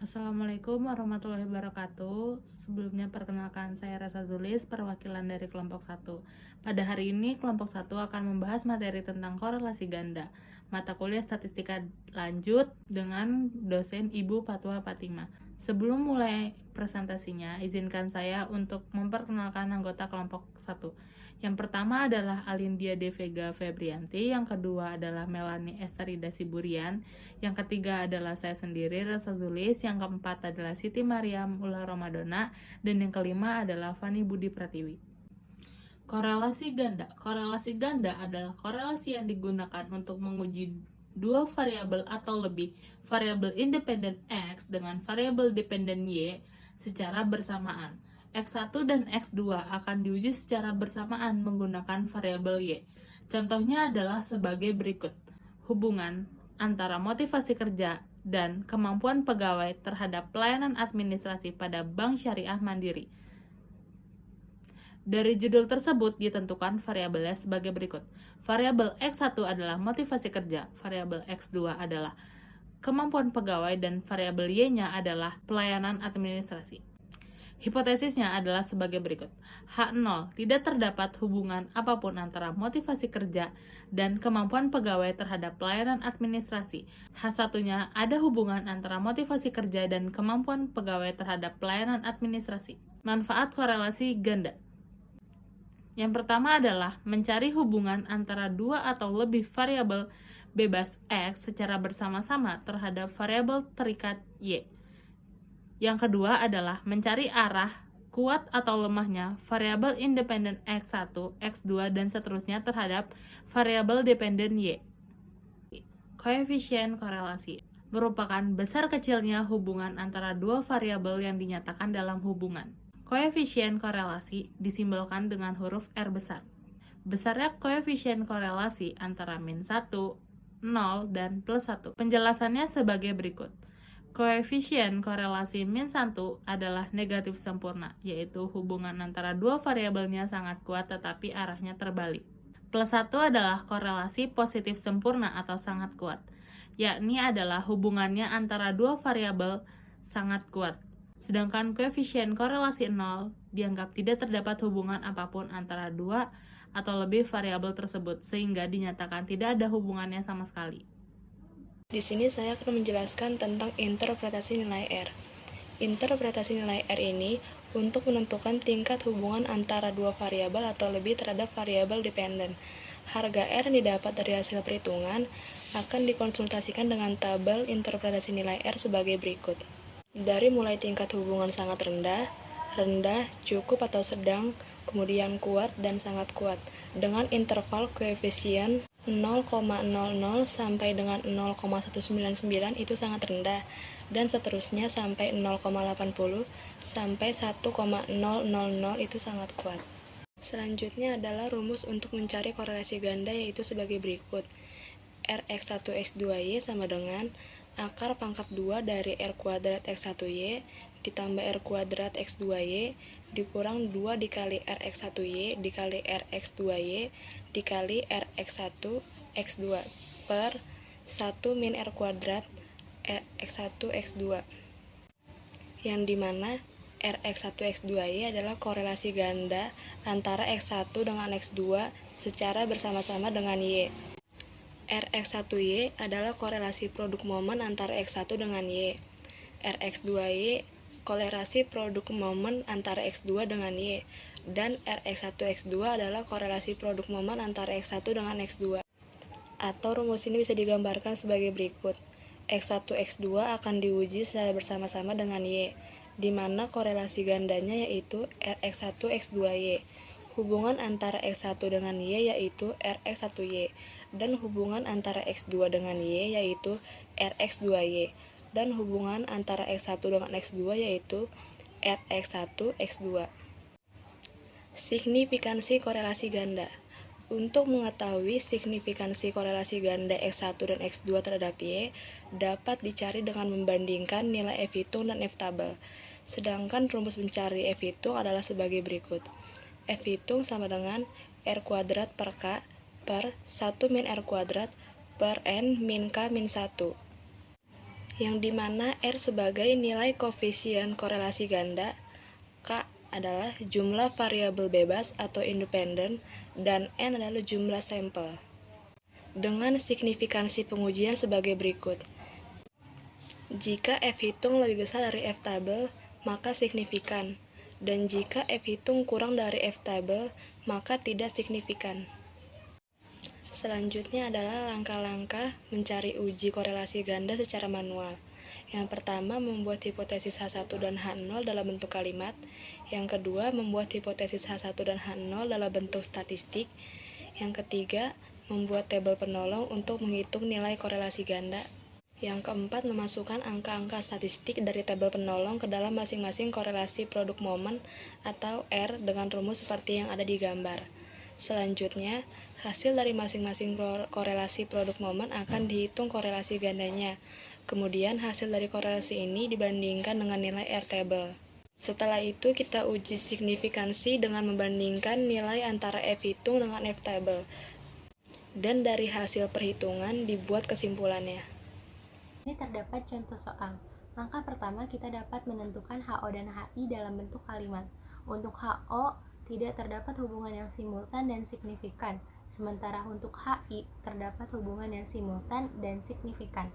Assalamualaikum warahmatullahi wabarakatuh. Sebelumnya perkenalkan saya Rasa Zulis, perwakilan dari kelompok 1. Pada hari ini kelompok 1 akan membahas materi tentang korelasi ganda, mata kuliah statistika lanjut dengan dosen Ibu Fatwa Fatimah. Sebelum mulai presentasinya, izinkan saya untuk memperkenalkan anggota kelompok 1. Yang pertama adalah Alindia De Vega Febrianti, yang kedua adalah Melanie Esterida Siburian, yang ketiga adalah saya sendiri, Rasa Zulis, yang keempat adalah Siti Mariam Ula Ramadona, dan yang kelima adalah Fani Budi Pratiwi. Korelasi ganda. Korelasi ganda adalah korelasi yang digunakan untuk menguji dua variabel atau lebih variabel independen X dengan variabel dependen Y secara bersamaan. X1 dan X2 akan diuji secara bersamaan menggunakan variabel Y. Contohnya adalah sebagai berikut. Hubungan antara motivasi kerja dan kemampuan pegawai terhadap pelayanan administrasi pada Bank Syariah Mandiri. Dari judul tersebut ditentukan variabelnya sebagai berikut. Variabel X1 adalah motivasi kerja, variabel X2 adalah kemampuan pegawai, dan variabel Y-nya adalah pelayanan administrasi. Hipotesisnya adalah sebagai berikut. H0, tidak terdapat hubungan apapun antara motivasi kerja dan kemampuan pegawai terhadap pelayanan administrasi. H1-nya ada hubungan antara motivasi kerja dan kemampuan pegawai terhadap pelayanan administrasi. Manfaat korelasi ganda. Yang pertama adalah mencari hubungan antara dua atau lebih variabel bebas X secara bersama-sama terhadap variabel terikat Y. Yang kedua adalah mencari arah kuat atau lemahnya variabel independen X1, X2, dan seterusnya terhadap variabel dependen Y. Koefisien korelasi merupakan besar kecilnya hubungan antara dua variabel yang dinyatakan dalam hubungan. Koefisien korelasi disimbolkan dengan huruf R besar. Besarnya koefisien korelasi antara min 1, 0, dan plus 1. Penjelasannya sebagai berikut. Koefisien korelasi min 1 adalah negatif sempurna, yaitu hubungan antara dua variabelnya sangat kuat tetapi arahnya terbalik. Plus 1 adalah korelasi positif sempurna atau sangat kuat, yakni adalah hubungannya antara dua variabel sangat kuat. Sedangkan koefisien korelasi 0 dianggap tidak terdapat hubungan apapun antara dua atau lebih variabel tersebut, sehingga dinyatakan tidak ada hubungannya sama sekali. Di sini saya akan menjelaskan tentang interpretasi nilai R. Interpretasi nilai R ini untuk menentukan tingkat hubungan antara dua variabel atau lebih terhadap variabel dependen. Harga R yang didapat dari hasil perhitungan akan dikonsultasikan dengan tabel interpretasi nilai R sebagai berikut. Dari mulai tingkat hubungan sangat rendah, rendah, cukup atau sedang, kemudian kuat dan sangat kuat, dengan interval koefisien 0,00 sampai dengan 0,199 itu sangat rendah, dan seterusnya sampai 0,80 sampai 1,000 itu sangat kuat. Selanjutnya adalah rumus untuk mencari korelasi ganda, yaitu sebagai berikut. Rx1x2y sama dengan akar pangkat 2 dari R kuadrat x1y ditambah R kuadrat x2y dikurang 2 dikali Rx1y dikali Rx2y dikali Rx1 x2 per 1 min R kuadrat x1 x2, yang dimana Rx1 x2y adalah korelasi ganda antara x1 dengan x2 secara bersama-sama dengan y. Rx1y adalah korelasi produk momen antara x1 dengan y. Rx2y korelasi produk momen antara x2 dengan y, dan Rx1 x2 adalah korelasi produk momen antara x1 dengan x2. Atau rumus ini bisa digambarkan sebagai berikut. X1 x2 akan diuji secara bersama-sama dengan y, di mana korelasi gandanya yaitu Rx1 x2y. Hubungan antara x1 dengan y yaitu Rx1y, dan hubungan antara x2 dengan y yaitu Rx2y, dan hubungan antara x1 dengan x2 yaitu Rx1 x2. Signifikansi korelasi ganda. Untuk mengetahui signifikansi korelasi ganda x1 dan x2 terhadap y dapat dicari dengan membandingkan nilai F hitung dan F tabel. Sedangkan rumus mencari F hitung adalah sebagai berikut. F hitung sama dengan R kuadrat per K per 1 min R kuadrat per N min K min 1. yang dimana R sebagai nilai koefisien korelasi ganda, K adalah jumlah variabel bebas atau independen, dan N adalah jumlah sampel. Dengan signifikansi pengujian sebagai berikut. Jika F hitung lebih besar dari F tabel, maka signifikan. Dan jika F hitung kurang dari F tabel, maka tidak signifikan. Selanjutnya adalah langkah-langkah mencari uji korelasi ganda secara manual. Yang pertama, membuat hipotesis H1 dan H0 dalam bentuk kalimat. Yang kedua, membuat hipotesis H1 dan H0 dalam bentuk statistik. Yang ketiga, membuat tabel penolong untuk menghitung nilai korelasi ganda. Yang keempat, memasukkan angka-angka statistik dari tabel penolong ke dalam masing-masing korelasi produk momen atau R dengan rumus seperti yang ada di gambar. Selanjutnya, hasil dari masing-masing korelasi produk momen akan dihitung korelasi gandanya. Kemudian, hasil dari korelasi ini dibandingkan dengan nilai R table. Setelah itu, kita uji signifikansi dengan membandingkan nilai antara F hitung dengan F table. Dan dari hasil perhitungan dibuat kesimpulannya. Ini terdapat contoh soal. Langkah pertama, kita dapat menentukan HO dan HI dalam bentuk kalimat. Untuk HO, tidak terdapat hubungan yang simultan dan signifikan, sementara untuk HI terdapat hubungan yang simultan dan signifikan.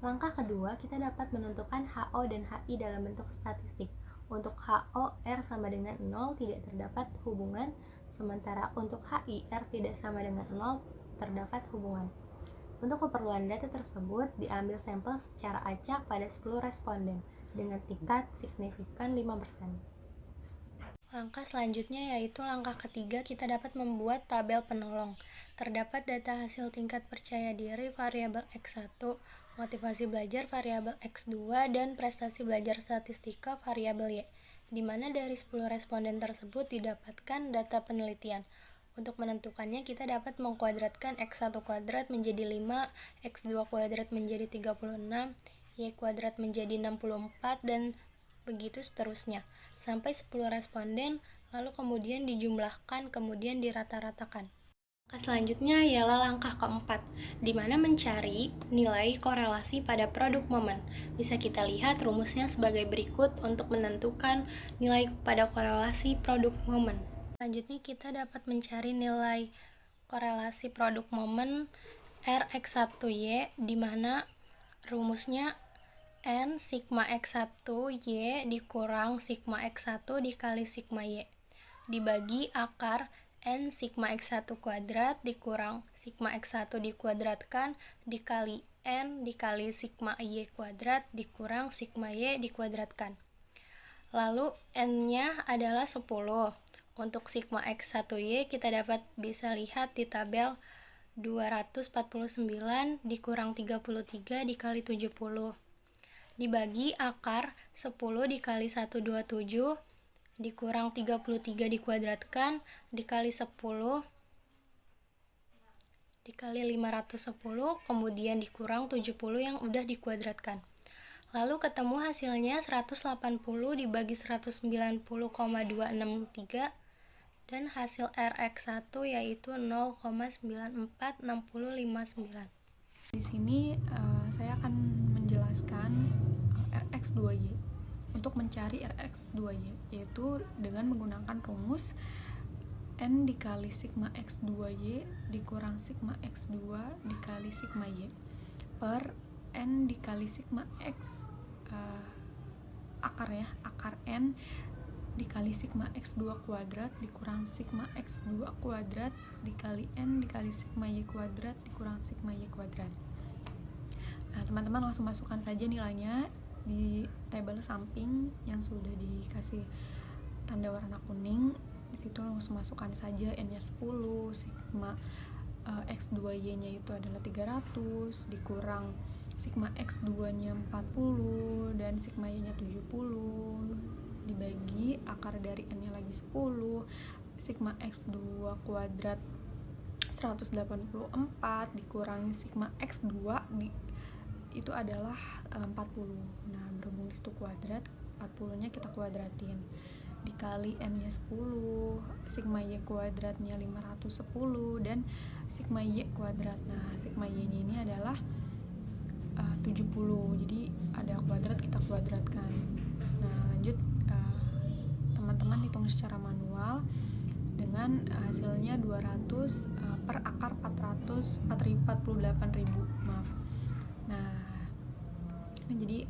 Langkah kedua, kita dapat menentukan HO dan HI dalam bentuk statistik. Untuk HO, R sama dengan 0 tidak terdapat hubungan, sementara untuk HI, R tidak sama dengan 0 terdapat hubungan. Untuk keperluan data tersebut, diambil sampel secara acak pada 10 responden dengan tingkat signifikan 5%. Langkah selanjutnya yaitu langkah ketiga, kita dapat membuat tabel penolong. Terdapat data hasil tingkat percaya diri variabel X1, motivasi belajar variabel X2, dan prestasi belajar statistika variabel Y, di mana dari 10 responden tersebut didapatkan data penelitian. Untuk menentukannya, kita dapat mengkuadratkan X1 kuadrat menjadi 5, X2 kuadrat menjadi 36, Y kuadrat menjadi 64, dan begitu seterusnya, sampai 10 responden, lalu kemudian dijumlahkan, kemudian dirata-ratakan. Langkah selanjutnya ialah langkah keempat, di mana mencari nilai korelasi pada produk momen. Bisa kita lihat rumusnya sebagai berikut untuk menentukan nilai pada korelasi produk momen. Selanjutnya kita dapat mencari nilai korelasi produk momen Rx1Y, di mana rumusnya N sigma X1Y dikurang sigma X1 dikali sigma Y, dibagi akar N sigma X1 kuadrat dikurang sigma X1 dikuadratkan dikali N dikali sigma Y kuadrat dikurang sigma Y dikuadratkan. Lalu N-nya adalah 10. Untuk sigma X1Y kita dapat bisa lihat di tabel 249 dikurang 33 dikali 70. Dibagi akar 10 dikali 127 dikurang 33 dikuadratkan dikali 10 dikali 510, kemudian dikurang 70 yang udah dikuadratkan. Lalu ketemu hasilnya 180 dibagi 190,263 dan hasil Rx1 yaitu 0,946059. Di sini saya akan menjelaskan Rx2Y. Untuk mencari Rx2Y yaitu dengan menggunakan rumus N dikali sigma X2Y dikurang sigma X2 dikali sigma Y per N dikali sigma X akar N dikali sigma X2 kuadrat dikurang sigma X2 kuadrat dikali N dikali sigma Y kuadrat dikurang sigma Y kuadrat. Nah, teman-teman langsung masukkan saja nilainya di tabel samping yang sudah dikasih tanda warna kuning. Di situ langsung masukkan saja N-nya 10, sigma X2Y-nya itu adalah 300 dikurang sigma X2-nya 40 dan sigma Y-nya 70 dibagi akar dari N-nya lagi 10, sigma X2 kuadrat 184 dikurangi sigma X2 itu adalah 40. Nah, berhubung di situ kuadrat, 40-nya kita kuadratin. Dikali N-nya 10, sigma Y kuadratnya 510 dan sigma Y kuadrat. Nah, sigma Y-nya ini adalah 70. Jadi ada kuadrat, kita kuadratkan. Nah, lanjut teman-teman hitung secara manual dengan hasilnya 200 per akar 48.000. Maaf. Nah, jadi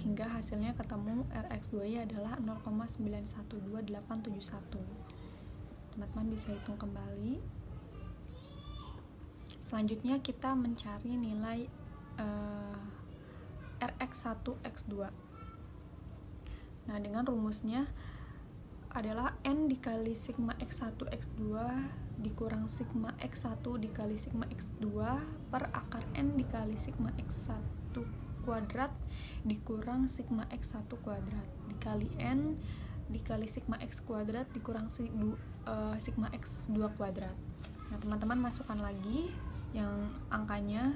hingga hasilnya ketemu Rx2Y adalah 0,912871. Teman-teman bisa hitung kembali. Selanjutnya kita mencari nilai Rx1x2. Nah, dengan rumusnya adalah N dikali sigma X1 X2 dikurang sigma X1 dikali sigma X2 per akar N dikali sigma X1 kuadrat dikurang sigma X1 kuadrat dikali N dikali sigma X kuadrat dikurang sigma X2 kuadrat. Nah, teman-teman masukkan lagi yang angkanya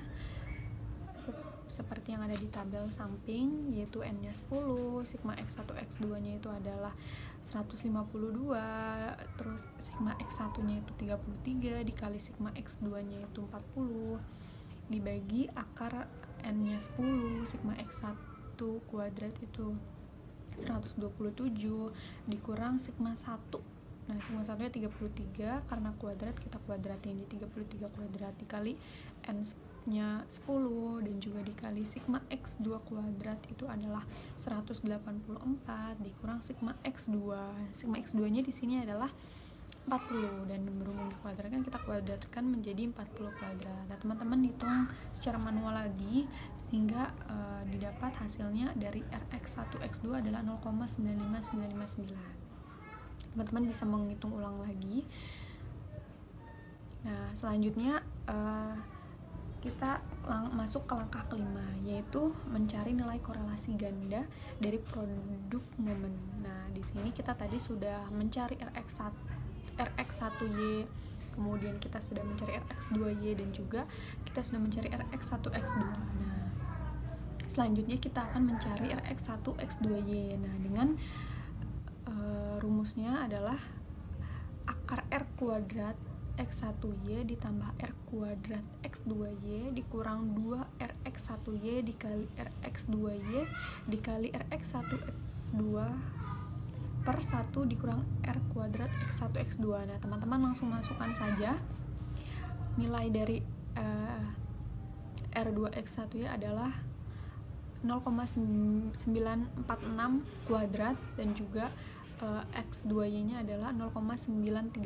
seperti yang ada di tabel samping, yaitu N-nya 10, sigma X1 X2-nya itu adalah 152, terus sigma X1-nya itu 33 dikali sigma X2-nya itu 40 dibagi akar N-nya 10, sigma X1 kuadrat itu 127 dikurang sigma 1. Nah, sigma 1-nya 33, karena kuadrat kita kuadratin di 33 kuadrat dikali N-nya 10 dan juga dikali sigma X2 kuadrat itu adalah 184 dikurang sigma X2. Sigma X2-nya di sini adalah 40 dan berhubung dikuadratkan kita kuadratkan menjadi 40 kuadrat. Nah, teman-teman hitung secara manual lagi sehingga didapat hasilnya dari Rx1x2 adalah 0,95959. Teman-teman bisa menghitung ulang lagi. Nah, selanjutnya kita masuk ke langkah kelima, yaitu mencari nilai korelasi ganda dari produk momen. Nah, di sini kita tadi sudah mencari Rx1y, kemudian kita sudah mencari Rx2y dan juga kita sudah mencari Rx1x2. Nah, selanjutnya kita akan mencari Rx1x2y. Nah, dengan rumusnya adalah akar R kuadrat X1Y ditambah R kuadrat X2Y dikurang 2 Rx1Y dikali Rx2Y dikali Rx1x2 per 1 dikurang R kuadrat X1 X2. Nah, teman-teman langsung masukkan saja nilai dari R2X1Y adalah 0,946 kuadrat dan juga X2Y-nya adalah 0,913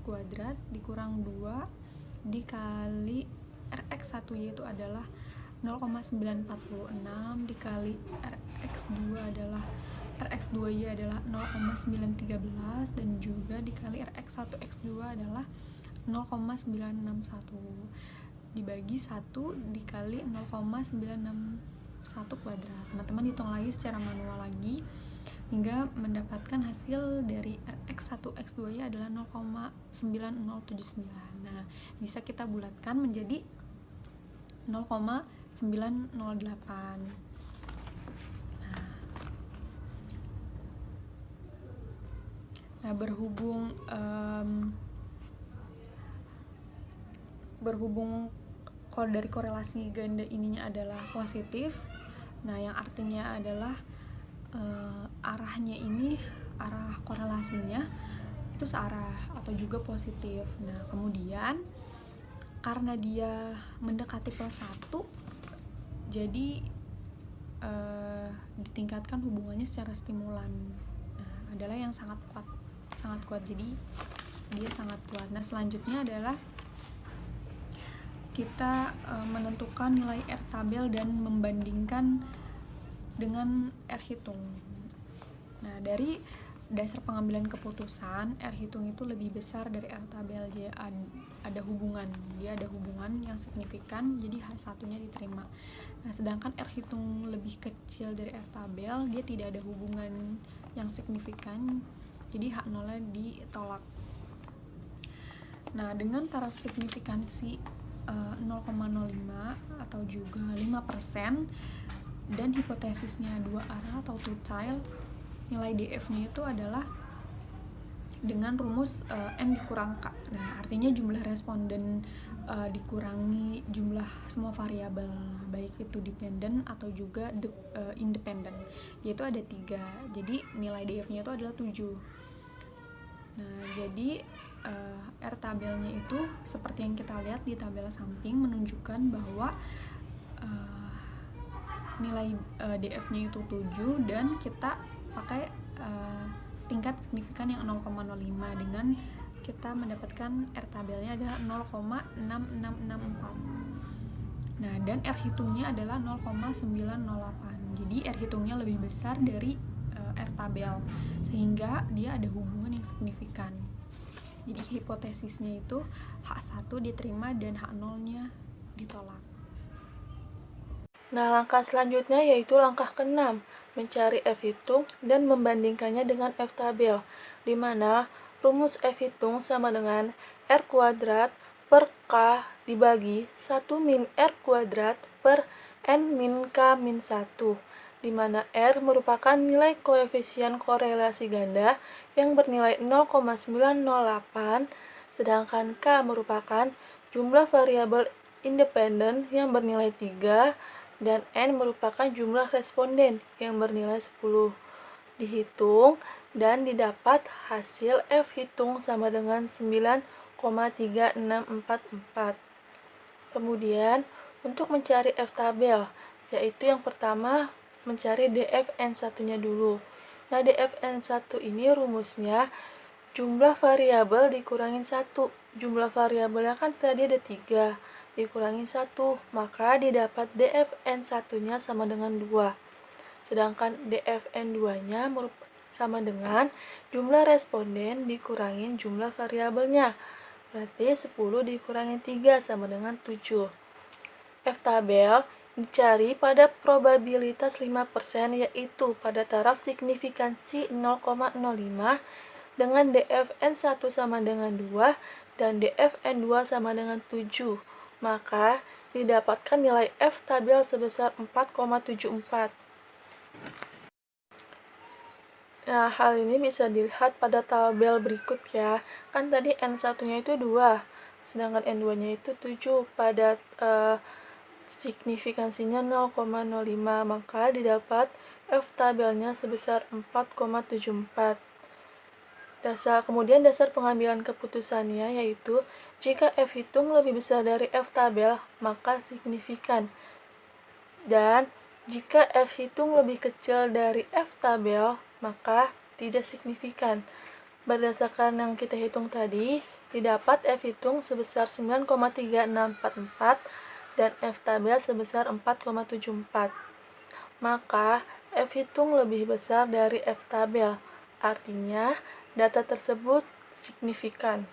kuadrat dikurang 2 dikali Rx1Y itu adalah 0,946 dikali Rx2Y adalah 0,913 dan juga dikali Rx1x2 adalah 0,961 dibagi 1 dikali 0,961 kuadrat. Teman-teman hitung lagi secara manual lagi hingga mendapatkan hasil dari Rx1x2 adalah 0,9079. Nah, bisa kita bulatkan menjadi 0,908. Nah, berhubung kalau dari korelasi ganda ininya adalah positif, nah yang artinya adalah arahnya ini, arah korelasinya itu searah atau juga positif. Nah, kemudian karena dia mendekati plus 1, jadi ditingkatkan hubungannya secara stimulan. Nah, adalah yang sangat kuat, jadi dia sangat kuat. Nah, selanjutnya adalah kita menentukan nilai R tabel dan membandingkan dengan R hitung. Nah, dari dasar pengambilan keputusan, R hitung itu lebih besar dari R tabel. Dia ada hubungan yang signifikan, jadi H1-nya diterima. Nah, sedangkan R hitung lebih kecil dari R tabel, dia tidak ada hubungan yang signifikan, jadi H0-nya ditolak. Nah, dengan taraf signifikansi 0,05 atau juga 5% dan hipotesisnya dua arah atau two child, nilai DF-nya itu adalah dengan rumus N dikurang K. Nah, artinya jumlah responden dikurangi jumlah semua variabel, baik itu dependent atau juga independent, yaitu ada 3. Jadi nilai DF-nya itu adalah 7. Nah, jadi R tabelnya itu seperti yang kita lihat di tabel samping menunjukkan bahwa nilai DF-nya itu 7 dan kita pakai tingkat signifikan yang 0,05 dengan kita mendapatkan R tabelnya adalah 0,6664. Nah, dan R hitungnya adalah 0,908. Jadi R hitungnya lebih besar dari R tabel, sehingga dia ada hubungan yang signifikan. Jadi hipotesisnya itu H1 diterima dan H0-nya ditolak. Nah, langkah selanjutnya yaitu langkah ke-6, mencari F hitung dan membandingkannya dengan F tabel, di mana rumus F hitung sama dengan R kuadrat per K dibagi 1 min R kuadrat per N min K min 1, di mana R merupakan nilai koefisien korelasi ganda yang bernilai 0,908, sedangkan K merupakan jumlah variabel independen yang bernilai 3, dan N merupakan jumlah responden yang bernilai 10. Dihitung dan didapat hasil F hitung sama dengan 9,3644. Kemudian, untuk mencari F tabel, yaitu yang pertama mencari DFN1-nya dulu. Nah, DFN1 ini rumusnya jumlah variabel dikurangin 1. Jumlah variabelnya kan tadi ada 3. Dikurangi 1, maka didapat DFN1-nya sama dengan 2. Sedangkan DFN2-nya sama dengan jumlah responden dikurangin jumlah variabelnya. Berarti 10 dikurangi 3 sama dengan 7. F tabel dicari pada probabilitas 5%, yaitu pada taraf signifikansi 0,05 dengan DFN1 sama dengan 2 dan DFN2 sama dengan 7. Maka didapatkan nilai F tabel sebesar 4,74. Nah, hal ini bisa dilihat pada tabel berikut ya. Kan tadi N1-nya itu 2, sedangkan N2-nya itu 7 pada signifikansinya 0,05, maka didapat F tabelnya sebesar 4,74. Kemudian dasar pengambilan keputusannya yaitu jika F hitung lebih besar dari F tabel, maka signifikan. Dan jika F hitung lebih kecil dari F tabel, maka tidak signifikan. Berdasarkan yang kita hitung tadi, didapat F hitung sebesar 9,3644 dan F tabel sebesar 4,74. Maka F hitung lebih besar dari F tabel. Artinya, data tersebut signifikan.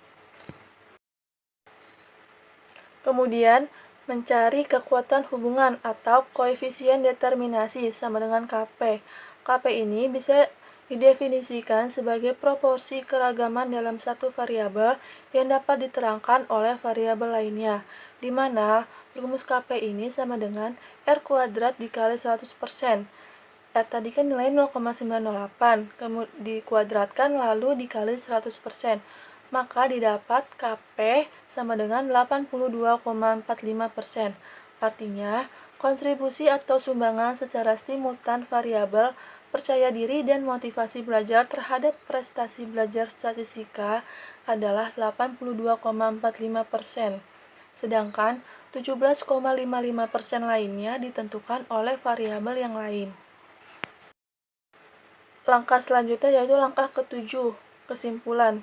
Kemudian, mencari kekuatan hubungan atau koefisien determinasi sama dengan KP. KP ini bisa didefinisikan sebagai proporsi keragaman dalam satu variabel yang dapat diterangkan oleh variabel lainnya, di mana rumus KP ini sama dengan R kuadrat dikali 100%. R tadi kan nilai 0,908, kemudian dikuadratkan lalu dikali 100%. Maka didapat KP sama dengan 82,45%. Artinya, kontribusi atau sumbangan secara simultan variabel percaya diri dan motivasi belajar terhadap prestasi belajar statistika adalah 82,45%. Sedangkan 17,55% lainnya ditentukan oleh variabel yang lain. Langkah selanjutnya yaitu langkah ke-7, kesimpulan.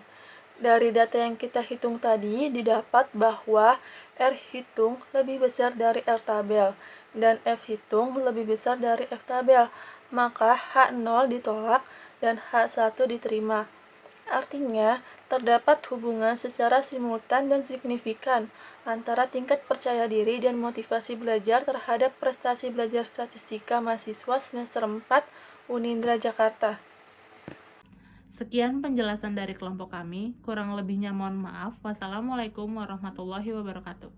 Dari data yang kita hitung tadi, didapat bahwa R hitung lebih besar dari R tabel, dan F hitung lebih besar dari F tabel, maka H0 ditolak dan H1 diterima. Artinya, terdapat hubungan secara simultan dan signifikan antara tingkat percaya diri dan motivasi belajar terhadap prestasi belajar statistika mahasiswa semester 4 Unindra Jakarta. Sekian penjelasan dari kelompok kami, kurang lebihnya mohon maaf. Wassalamualaikum warahmatullahi wabarakatuh.